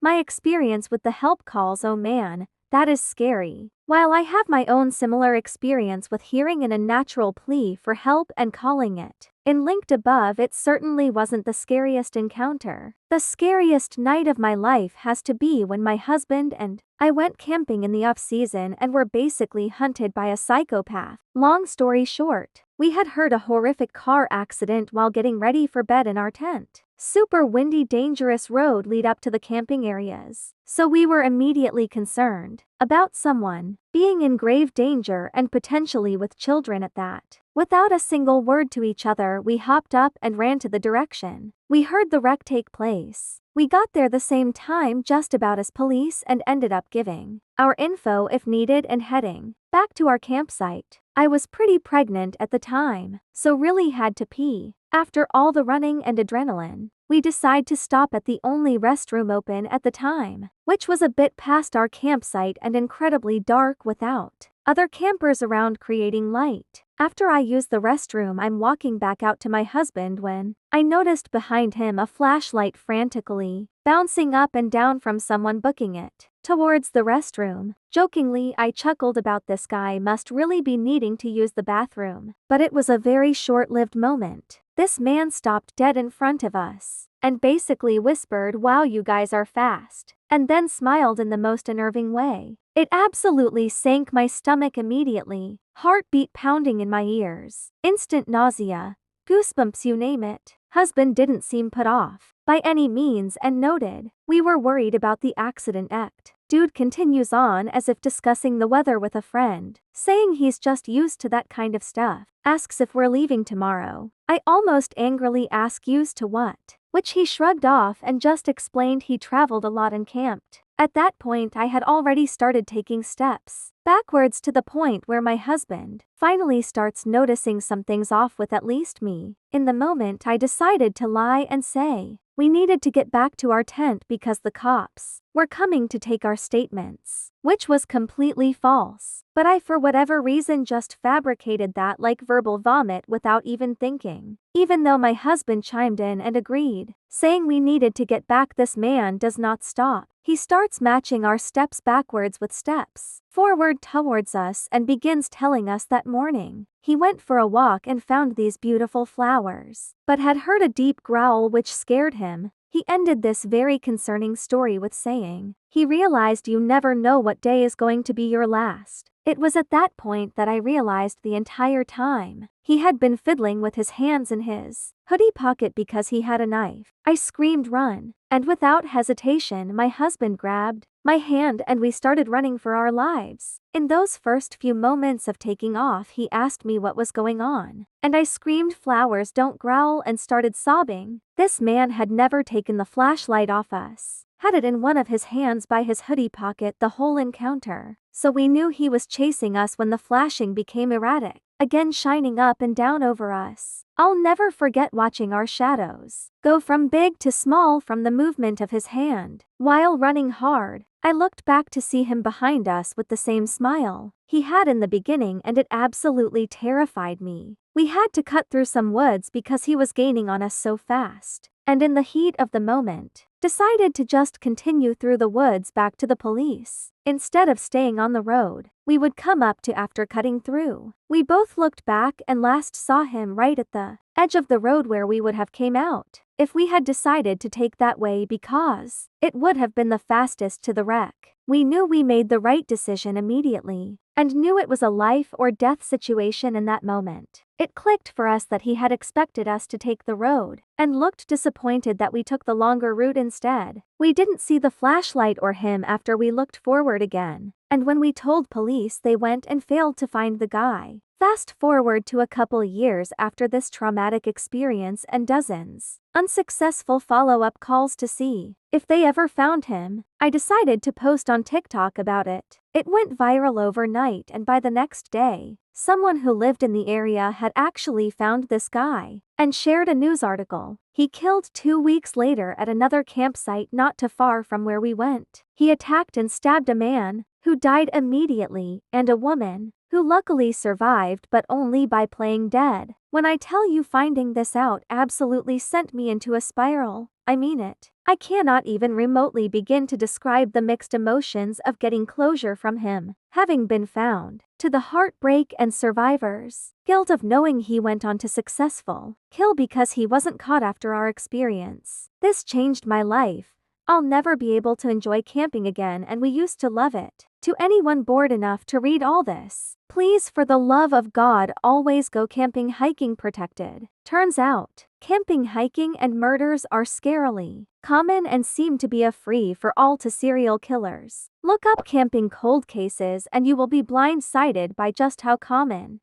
My experience with the help calls, oh man, that is scary. While I have my own similar experience with hearing an unnatural plea for help and calling it in linked above, it certainly wasn't the scariest encounter. The scariest night of my life has to be when my husband and I went camping in the off-season and were basically hunted by a psychopath. Long story short, we had heard a horrific car accident while getting ready for bed in our tent. Super windy, dangerous road lead up to the camping areas. So we were immediately concerned about someone being in grave danger and potentially with children at that. Without a single word to each other, we hopped up and ran to the direction we heard the wreck take place. We got there the same time just about as police and ended up giving our info if needed and heading back to our campsite. I was pretty pregnant at the time, so really had to pee. After all the running and adrenaline, we decide to stop at the only restroom open at the time, which was a bit past our campsite and incredibly dark without other campers around creating light. After I use the restroom, I'm walking back out to my husband when I noticed behind him a flashlight frantically bouncing up and down from someone booking it towards the restroom. Jokingly, I chuckled about this guy must really be needing to use the bathroom, but it was a very short-lived moment. This man stopped dead in front of us and basically whispered, "Wow, you guys are fast," and then smiled in the most unnerving way. It absolutely sank my stomach immediately, heartbeat pounding in my ears, instant nausea, goosebumps, you name it. Husband didn't seem put off by any means and noted, "We were worried about the accident act." Dude continues on as if discussing the weather with a friend, saying he's just used to that kind of stuff. Asks if we're leaving tomorrow. I almost angrily ask used to what, which he shrugged off and just explained he traveled a lot and camped. At that point I had already started taking steps backwards to the point where my husband finally starts noticing something's off with at least me. In the moment I decided to lie and say we needed to get back to our tent because the cops were coming to take our statements, which was completely false. But I, for whatever reason, just fabricated that like verbal vomit without even thinking. Even though my husband chimed in and agreed, saying we needed to get back, this man does not stop. He starts matching our steps backwards with steps forward towards us and begins telling us that morning he went for a walk and found these beautiful flowers, but had heard a deep growl which scared him. He ended this very concerning story with saying he realized you never know what day is going to be your last. It was at that point that I realized the entire time he had been fiddling with his hands in his hoodie pocket because he had a knife. I screamed, "Run!" And without hesitation my husband grabbed my hand and we started running for our lives. In those first few moments of taking off, he asked me what was going on, and I screamed, "Flowers don't growl," and started sobbing. This man had never taken the flashlight off us, had it in one of his hands by his hoodie pocket the whole encounter, so we knew he was chasing us when the flashing became erratic, again shining up and down over us. I'll never forget watching our shadows go from big to small from the movement of his hand while running hard. I looked back to see him behind us with the same smile he had in the beginning, and it absolutely terrified me. We had to cut through some woods because he was gaining on us so fast, and in the heat of the moment, decided to just continue through the woods back to the police, instead of staying on the road we would come up to after cutting through. We both looked back and last saw him right at the edge of the road where we would have came out if we had decided to take that way, because it would have been the fastest to the wreck. We knew we made the right decision immediately, and knew it was a life or death situation in that moment. It clicked for us that he had expected us to take the road, and looked disappointed that we took the longer route instead. We didn't see the flashlight or him after we looked forward again, and when we told police they went and failed to find the guy. Fast forward to a couple years after this traumatic experience and dozens unsuccessful follow-up calls to see if they ever found him. I decided to post on TikTok about it. It went viral overnight, and by the next day, someone who lived in the area had actually found this guy and shared a news article he killed 2 weeks later at another campsite not too far from where we went. He attacked and stabbed a man who died immediately, and a woman who luckily survived but only by playing dead. When I tell you finding this out absolutely sent me into a spiral, I mean it. I cannot even remotely begin to describe the mixed emotions of getting closure from him, having been found, to the heartbreak and survivors' guilt of knowing he went on to successful kill because he wasn't caught after our experience. This changed my life. I'll never be able to enjoy camping again, and we used to love it. To anyone bored enough to read all this, please, for the love of God, always go camping hiking protected. Turns out, camping, hiking, and murders are scarily common and seem to be a free-for-all to serial killers. Look up camping cold cases and you will be blindsided by just how common